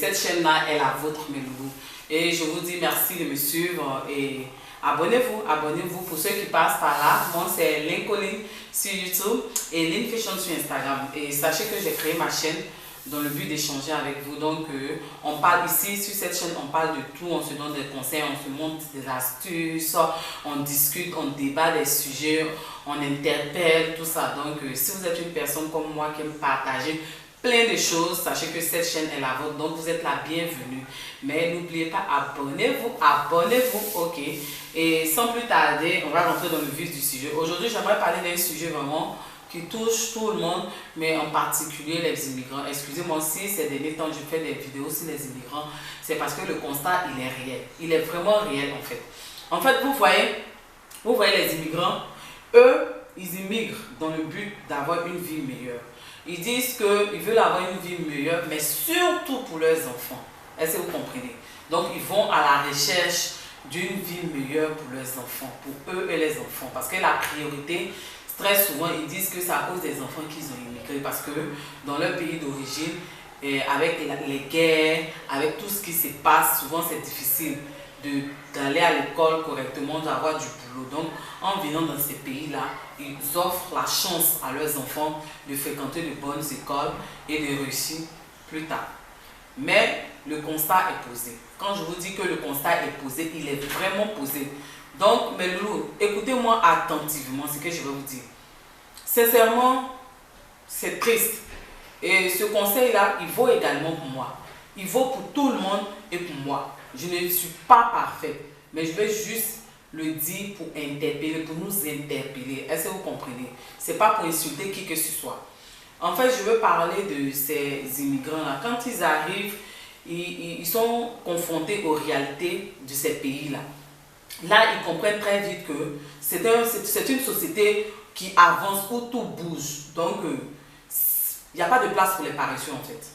cette chaîne-là est la vôtre, mes loulous. Et je vous dis merci de me suivre et abonnez-vous, abonnez-vous pour ceux qui passent par là. Moi, c'est Lincoln sur YouTube et Lynn Fashion sur Instagram. Et sachez que j'ai créé ma chaîne dans le but d'échanger avec vous. Donc, on parle ici, sur cette chaîne, on parle de tout, on se donne des conseils, on se montre des astuces, on discute, on débat des sujets, on interpelle, tout ça. Donc, si vous êtes une personne comme moi qui aime partager plein de choses, sachez que cette chaîne est la vôtre, donc vous êtes la bienvenue. Mais n'oubliez pas, abonnez-vous, ok. Et sans plus tarder, on va rentrer dans le vif du sujet. Aujourd'hui, j'aimerais parler d'un sujet vraiment qui touche tout le monde, mais en particulier les immigrants. Excusez-moi si ces derniers temps je fais des vidéos sur les immigrants, c'est parce que le constat il est réel. Il est vraiment réel en fait. En fait, vous voyez les immigrants, eux, ils immigrent dans le but d'avoir une vie meilleure. Ils disent qu'ils veulent avoir une vie meilleure, mais surtout pour leurs enfants. Est-ce que vous comprenez? Donc, ils vont à la recherche d'une vie meilleure pour leurs enfants, pour eux et les enfants. Parce que la priorité, très souvent, ils disent que c'est à cause des enfants qu'ils ont immigré. Parce que dans leur pays d'origine, avec les guerres, avec tout ce qui se passe, souvent c'est difficile d'aller à l'école correctement, d'avoir du boulot. Donc, en venant dans ces pays-là, ils offrent la chance à leurs enfants de fréquenter de bonnes écoles et de réussir plus tard. Mais le constat est posé. Quand je vous dis que le constat est posé, il est vraiment posé. Donc, mes loulous, écoutez-moi attentivement ce que je vais vous dire. Sincèrement, c'est triste. Et ce conseil-là, il vaut également pour moi. Il vaut pour tout le monde et pour moi. Je ne suis pas parfaite, mais je vais juste le dire pour interpeller, pour nous interpeller. Est-ce que vous comprenez? Ce n'est pas pour insulter qui que ce soit. En fait, je veux parler de ces immigrants-là. Quand ils arrivent, ils sont confrontés aux réalités de ces pays-là. Là, ils comprennent très vite que c'est une société qui avance où tout bouge. Donc, il n'y a pas de place pour les paresseux en fait.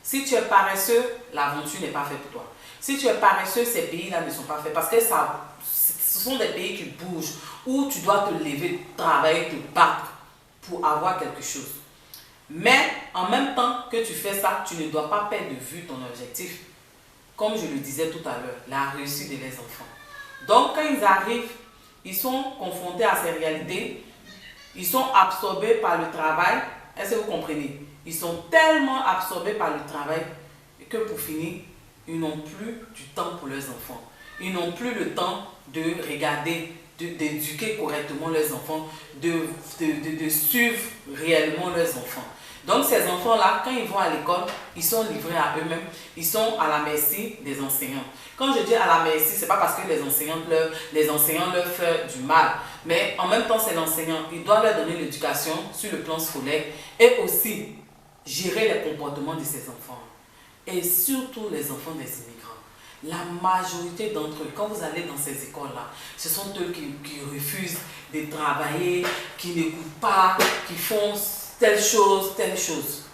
Si tu es paresseux, l'aventure n'est pas faite pour toi. Si tu es paresseux, ces pays-là ne sont pas faits parce que ce sont des pays qui bougent, où tu dois te lever, travailler, te battre pour avoir quelque chose. Mais en même temps que tu fais ça, tu ne dois pas perdre de vue ton objectif. Comme je le disais tout à l'heure, la réussite de les enfants. Donc quand ils arrivent, ils sont confrontés à ces réalités, ils sont absorbés par le travail. Est-ce que vous comprenez? Ils sont tellement absorbés par le travail que pour finir, ils n'ont plus du temps pour leurs enfants. Ils n'ont plus le temps de regarder, d'éduquer correctement leurs enfants, de suivre réellement leurs enfants. Donc ces enfants-là, quand ils vont à l'école, ils sont livrés à eux-mêmes, ils sont à la merci des enseignants. Quand je dis à la merci, ce n'est pas parce que les enseignants leur font du mal, mais en même temps c'est l'enseignant. Il doit leur donner l'éducation sur le plan scolaire et aussi gérer les comportements de ces enfants. Et surtout les enfants des immigrants. La majorité d'entre eux, quand vous allez dans ces écoles-là, ce sont eux qui refusent de travailler, qui n'écoutent pas, qui font telle chose, telle chose.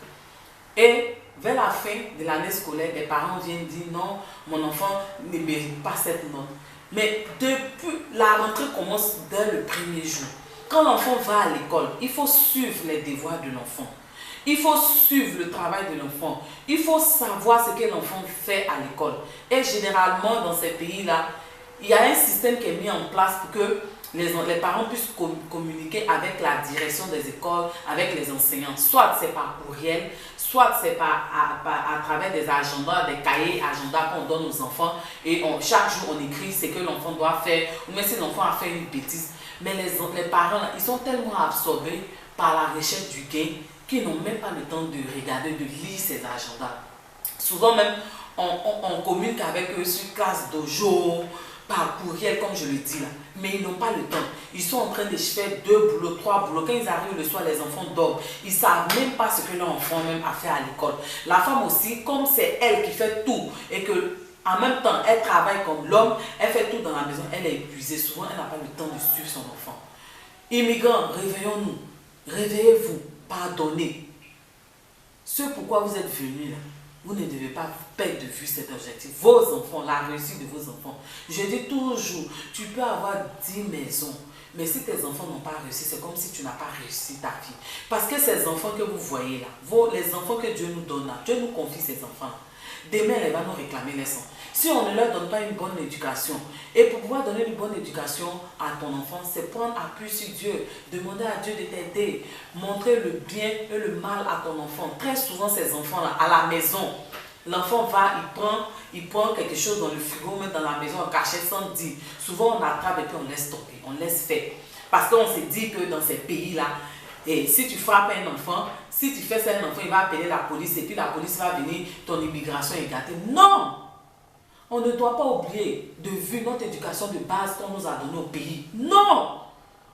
Et vers la fin de l'année scolaire, les parents viennent dire non, mon enfant ne mérite pas cette note. Mais depuis, la rentrée commence dès le premier jour. Quand l'enfant va à l'école, il faut suivre les devoirs de l'enfant. Il faut suivre le travail de l'enfant. Il faut savoir ce que l'enfant fait à l'école. Et généralement, dans ces pays-là, il y a un système qui est mis en place pour que les parents puissent communiquer avec la direction des écoles, avec les enseignants. Soit c'est par courriel, soit c'est à travers des agendas, des cahiers, agendas qu'on donne aux enfants. Et chaque jour, on écrit ce que l'enfant doit faire, ou même si l'enfant a fait une bêtise. Mais les parents, ils sont tellement absorbés par la recherche du gain qui n'ont même pas le temps de regarder, de lire ces agendas. Souvent même, on communique avec eux sur classe dojo, par courriel, comme je le dis là. Mais ils n'ont pas le temps. Ils sont en train de faire 2 boulots, 3 boulots. Quand ils arrivent le soir, les enfants dorment. Ils ne savent même pas ce que leur enfant même a fait à l'école. La femme aussi, comme c'est elle qui fait tout et que en même temps, elle travaille comme l'homme, elle fait tout dans la maison, elle est épuisée. Souvent, elle n'a pas le temps de suivre son enfant. Immigrants, réveillons-nous. Réveillez-vous. Pardonnez. Ce pourquoi vous êtes venus là, vous ne devez pas perdre de vue cet objectif. Vos enfants, la réussite de vos enfants. Je dis toujours, tu peux avoir 10 maisons, mais si tes enfants n'ont pas réussi, c'est comme si tu n'as pas réussi ta vie. Parce que ces enfants que vous voyez là, les enfants que Dieu nous donne là, Dieu nous confie ces enfants. demain elle va nous réclamer les sangs. Si on ne leur donne pas une bonne éducation, et pour pouvoir donner une bonne éducation à ton enfant, c'est prendre appui sur Dieu, demander à Dieu de t'aider, montrer le bien et le mal à ton enfant. Très souvent, ces enfants-là, à la maison, l'enfant va, il prend quelque chose dans le frigo, même dans la maison, en cachette sans dire. Souvent, on attrape et puis on laisse tomber, on laisse faire. Parce qu'on se dit que dans ces pays-là, et si tu frappes un enfant, si tu fais ça à un enfant, il va appeler la police et puis la police va venir, ton immigration est gâtée. Non! On ne doit pas oublier de vue notre éducation de base qu'on nous a donnée au pays. Non!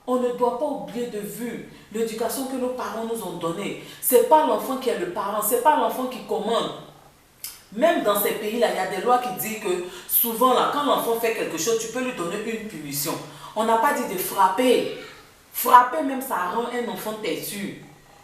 On ne doit pas oublier de vue l'éducation que nos parents nous ont donnée. Ce n'est pas l'enfant qui est le parent, ce n'est pas l'enfant qui commande. Même dans ces pays-là, il y a des lois qui disent que souvent, là, quand l'enfant fait quelque chose, tu peux lui donner une punition. On n'a pas dit de frapper. Frapper même, ça rend un enfant têtu.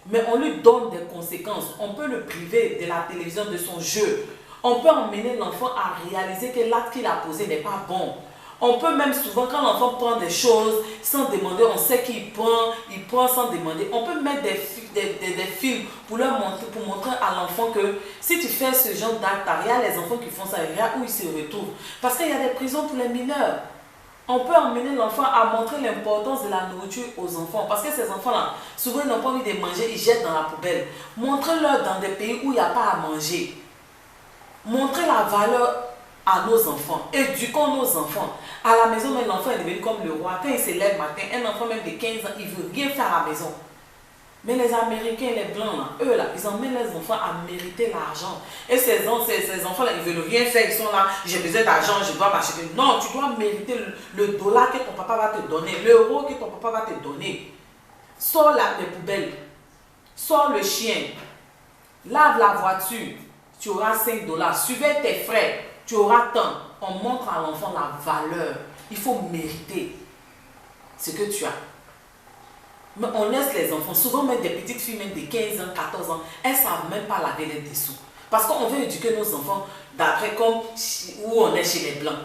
Mais on lui donne des conséquences. On peut le priver de la télévision, de son jeu. On peut emmener l'enfant à réaliser que l'acte qu'il a posé n'est pas bon. On peut même souvent, quand l'enfant prend des choses sans demander, on sait qu'il prend, il prend sans demander. On peut mettre des films pour montrer à l'enfant que si tu fais ce genre d'acte, il y a les enfants qui font ça, il y a où ils se retrouvent. Parce qu'il y a des prisons pour les mineurs. On peut emmener l'enfant à montrer l'importance de la nourriture aux enfants. Parce que ces enfants-là, souvent ils n'ont pas envie de manger, ils jettent dans la poubelle. Montrez-leur dans des pays où il n'y a pas à manger. Montrez la valeur à nos enfants. Éduquons nos enfants. À la maison, même l'enfant est devenu comme le roi. Quand il se lève matin, un enfant même de 15 ans, il ne veut rien faire à la maison. Mais les Américains, les Blancs, là, eux, là, ils emmènent les enfants à mériter l'argent. Et ces enfants-là, ils ne veulent rien faire. Ils sont là, j'ai besoin d'argent, je dois m'acheter. Non, tu dois mériter le dollar que ton papa va te donner, l'euro que ton papa va te donner. Sors les poubelles, sors le chien, lave la voiture, tu auras 5 dollars. Suivez tes frères, tu auras tant. On montre à l'enfant la valeur. Il faut mériter ce que tu as. Mais on laisse les enfants, souvent même des petites filles, même de 15 ans, 14 ans, elles ne savent même pas laver les dessous. Parce qu'on veut éduquer nos enfants d'après comme où on est chez les Blancs.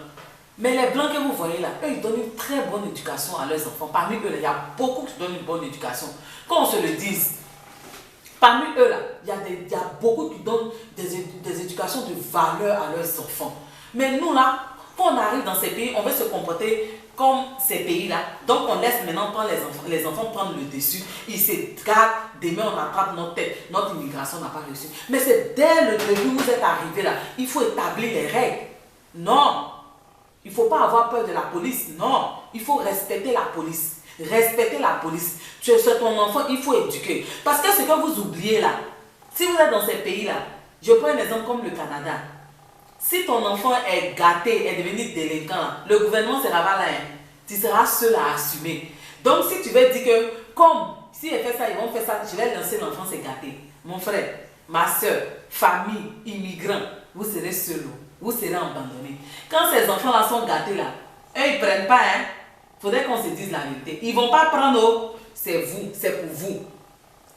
Mais les Blancs que vous voyez là, eux, ils donnent une très bonne éducation à leurs enfants. Parmi eux, il y a beaucoup qui donnent une bonne éducation. Qu'on se le dise, parmi eux là, il y a beaucoup qui donnent des éducations de valeur à leurs enfants. Mais nous là, quand on arrive dans ces pays, on veut se comporter comme ces pays-là. Donc on laisse maintenant prendre les enfants prendre le dessus. Ils se gardent, demain on attrape notre tête. Notre immigration n'a pas réussi. Mais c'est dès le début où vous êtes arrivé là, il faut établir les règles. Non, il ne faut pas avoir peur de la police. Non, il faut respecter la police. Respecter la police. Tu es ton enfant, il faut éduquer. Parce que ce que vous oubliez là, si vous êtes dans ces pays-là, je prends un exemple comme le Canada. Si ton enfant est gâté, est devenu délinquant, le gouvernement sera là, hein. Tu seras seul à assumer. Donc si tu veux dire que, comme, si elle fait ça, ils vont faire ça, je vais lancer l'enfant, c'est gâté. Mon frère, ma soeur, famille, immigrants, vous serez seuls, vous serez abandonnés. Quand ces enfants-là sont gâtés là, eux ils ne prennent pas, hein. Il faudrait qu'on se dise la vérité. Ils ne vont pas prendre, c'est vous, c'est pour vous.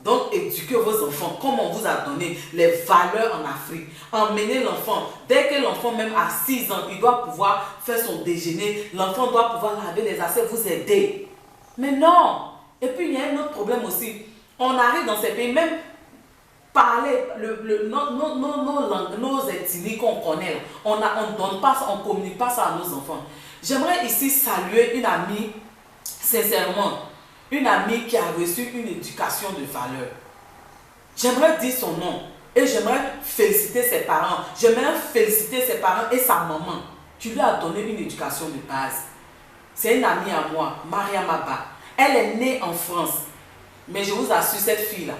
Donc, éduquez vos enfants comme on vous a donné les valeurs en Afrique. Emmenez l'enfant. Dès que l'enfant, même à 6 ans, il doit pouvoir faire son déjeuner. L'enfant doit pouvoir laver les assiettes, vous aider. Mais non. Et puis, il y a un autre problème aussi. On arrive dans ces pays, même parler, nos langues, nos ethnies qu'on connaît, on ne donne pas ça, on ne communique pas ça à nos enfants. J'aimerais ici saluer une amie, sincèrement. Une amie qui a reçu une éducation de valeur. J'aimerais dire son nom et j'aimerais féliciter ses parents. J'aimerais féliciter ses parents et sa maman. Tu lui as donné une éducation de base. C'est une amie à moi, Maria Maba. Elle est née en France. Mais je vous assure, cette fille-là,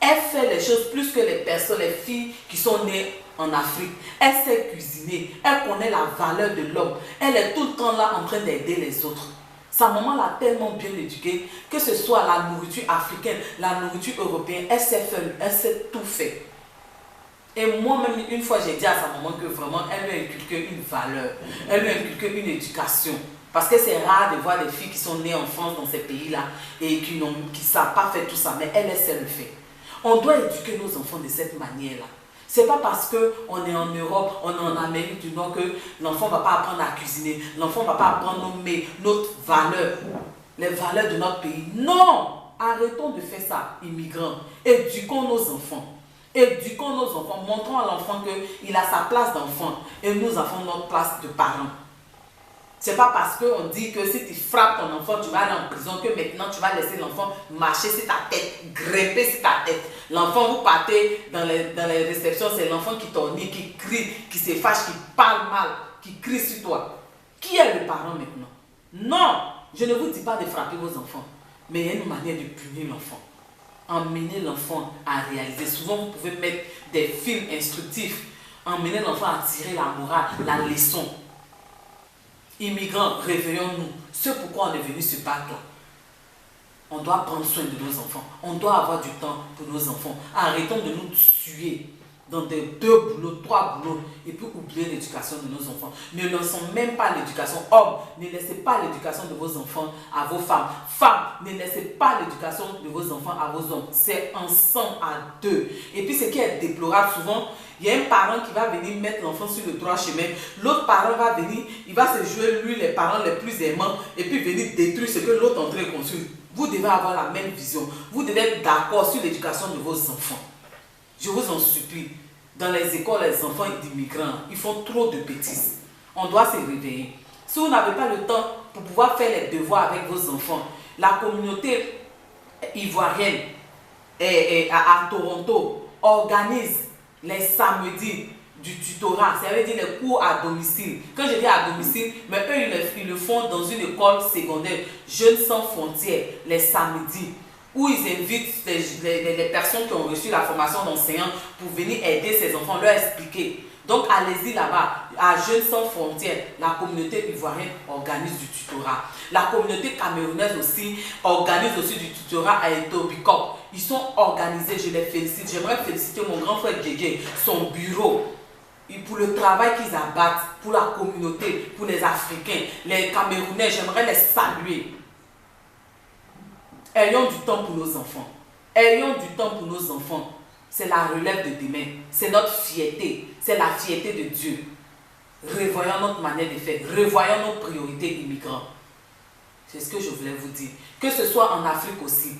elle fait les choses plus que les personnes, les filles qui sont nées en Afrique. Elle sait cuisiner. Elle connaît la valeur de l'homme. Elle est tout le temps là en train d'aider les autres. Sa maman l'a tellement bien éduquée, que ce soit la nourriture africaine, la nourriture européenne, elle sait faire, elle sait tout faire. Et moi-même, une fois, j'ai dit à sa maman que vraiment, elle lui a inculqué une valeur, elle lui a inculqué une éducation. Parce que c'est rare de voir des filles qui sont nées en France, dans ces pays-là, et qui ne savent pas faire tout ça, mais elle sait le faire. On doit éduquer nos enfants de cette manière-là. Ce n'est pas parce qu'on est en Europe, on est en Amérique du Nord que l'enfant ne va pas apprendre à cuisiner, l'enfant ne va pas apprendre notre valeur, les valeurs de notre pays. Non! Arrêtons de faire ça, immigrants. Éduquons nos enfants. Éduquons nos enfants, montrons à l'enfant qu'il a sa place d'enfant et nous avons notre place de parents. C'est pas parce qu'on dit que si tu frappes ton enfant, tu vas aller en prison, que maintenant tu vas laisser l'enfant marcher sur ta tête, grimper sur ta tête. L'enfant, vous partez dans les réceptions, c'est l'enfant qui t'ennuie, qui crie, qui se fâche, qui parle mal, qui crie sur toi. Qui est le parent maintenant? Non, je ne vous dis pas de frapper vos enfants, mais il y a une manière de punir l'enfant. Emmenez l'enfant à réaliser. Souvent, vous pouvez mettre des films instructifs. Emmenez l'enfant à tirer la morale, la leçon. Immigrants, réveillons-nous. C'est pourquoi on est venu se battre là. On doit prendre soin de nos enfants. On doit avoir du temps pour nos enfants. Arrêtons de nous tuer dans des 2 boulots, 3 boulots et puis oublier l'éducation de nos enfants. Ne laissons même pas l'éducation. Hommes, ne laissez pas l'éducation de vos enfants à vos femmes. Femmes, ne laissez pas l'éducation de vos enfants à vos hommes. C'est ensemble à 2. Et puis ce qui est déplorable souvent, il y a un parent qui va venir mettre l'enfant sur le droit chemin. L'autre parent va venir, il va se jouer lui les parents les plus aimants et puis venir détruire ce que l'autre est en train de construire. Vous devez avoir la même vision. Vous devez être d'accord sur l'éducation de vos enfants. Je vous en supplie. Dans les écoles, les enfants d'immigrants, ils font trop de bêtises. On doit se réveiller. Si vous n'avez pas le temps pour pouvoir faire les devoirs avec vos enfants, la communauté ivoirienne à Toronto organise les samedis du tutorat, ça veut dire les cours à domicile. Quand je dis à domicile, mais eux ils le font dans une école secondaire, Jeunes sans frontières, les samedis, où ils invitent les personnes qui ont reçu la formation d'enseignants pour venir aider ces enfants, leur expliquer. Donc allez-y là-bas, à Jeunes sans frontières, la communauté ivoirienne organise du tutorat. La communauté camerounaise aussi organise aussi du tutorat à Etobicoke. Ils sont organisés, je les félicite. J'aimerais féliciter mon grand frère Gégé, son bureau, et pour le travail qu'ils abattent, pour la communauté, pour les Africains, les Camerounais, j'aimerais les saluer. Ayons du temps pour nos enfants. Ayons du temps pour nos enfants. C'est la relève de demain. C'est notre fierté. C'est la fierté de Dieu. Revoyons notre manière de faire. Revoyons nos priorités immigrants. C'est ce que je voulais vous dire. Que ce soit en Afrique aussi.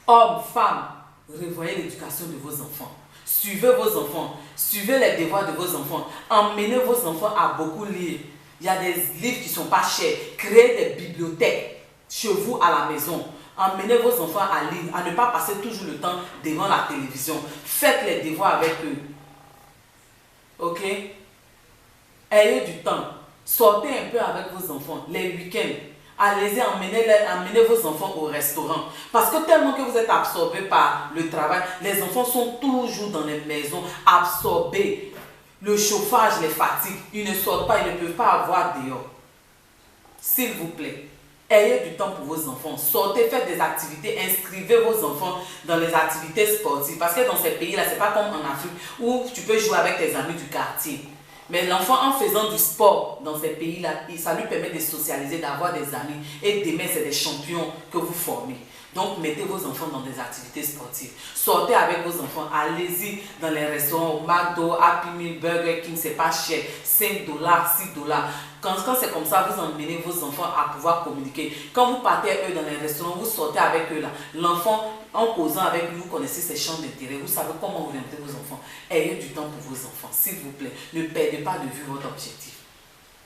Hommes, femmes, revoyez l'éducation de vos enfants. Suivez vos enfants. Suivez les devoirs de vos enfants. Emmenez vos enfants à beaucoup lire. Il y a des livres qui ne sont pas chers. Créez des bibliothèques chez vous à la maison. Emmenez vos enfants à lire, à ne pas passer toujours le temps devant la télévision. Faites les devoirs avec eux. Ok? Ayez du temps. Sortez un peu avec vos enfants les week-ends. Allez-y, emmenez vos enfants au restaurant. Parce que tellement que vous êtes absorbés par le travail, les enfants sont toujours dans les maisons, absorbés. Le chauffage les fatigue. Ils ne sortent pas, ils ne peuvent pas avoir dehors. S'il vous plaît. Ayez du temps pour vos enfants. Sortez, faites des activités, inscrivez vos enfants dans les activités sportives. Parce que dans ces pays-là, ce n'est pas comme en Afrique où tu peux jouer avec tes amis du quartier. Mais l'enfant, en faisant du sport dans ces pays-là, ça lui permet de socialiser, d'avoir des amis. Et demain, c'est des champions que vous formez. Donc, mettez vos enfants dans des activités sportives. Sortez avec vos enfants. Allez-y dans les restaurants, au McDo, Happy Meal, Burger King, c'est pas cher. 5 dollars, 6 dollars. Quand c'est comme ça, vous emmenez vos enfants à pouvoir communiquer. Quand vous partez eux dans les restaurants, vous sortez avec eux là. L'enfant, en causant avec lui, vous connaissez ses champs d'intérêt. Vous savez comment orienter vos enfants. Ayez du temps pour vos enfants, s'il vous plaît. Ne perdez pas de vue votre objectif.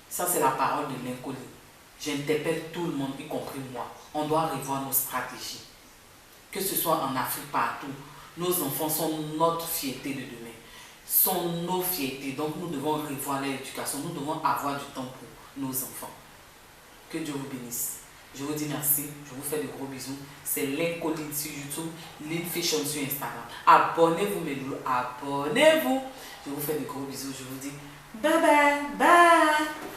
Ça, c'est la parole de l'inconnu. J'interpelle tout le monde, y compris moi. On doit revoir nos stratégies. Que ce soit en Afrique, partout. Nos enfants sont notre fierté de demain. Sont nos fiertés. Donc nous devons revoir l'éducation. Nous devons avoir du temps pour nos enfants. Que Dieu vous bénisse. Je vous dis merci. Je vous fais de gros bisous. C'est l'inconnu sur YouTube. Lynn Fashion sur Instagram. Abonnez-vous mes loulous. Abonnez-vous. Je vous fais de gros bisous. Je vous dis bye bye. Bye.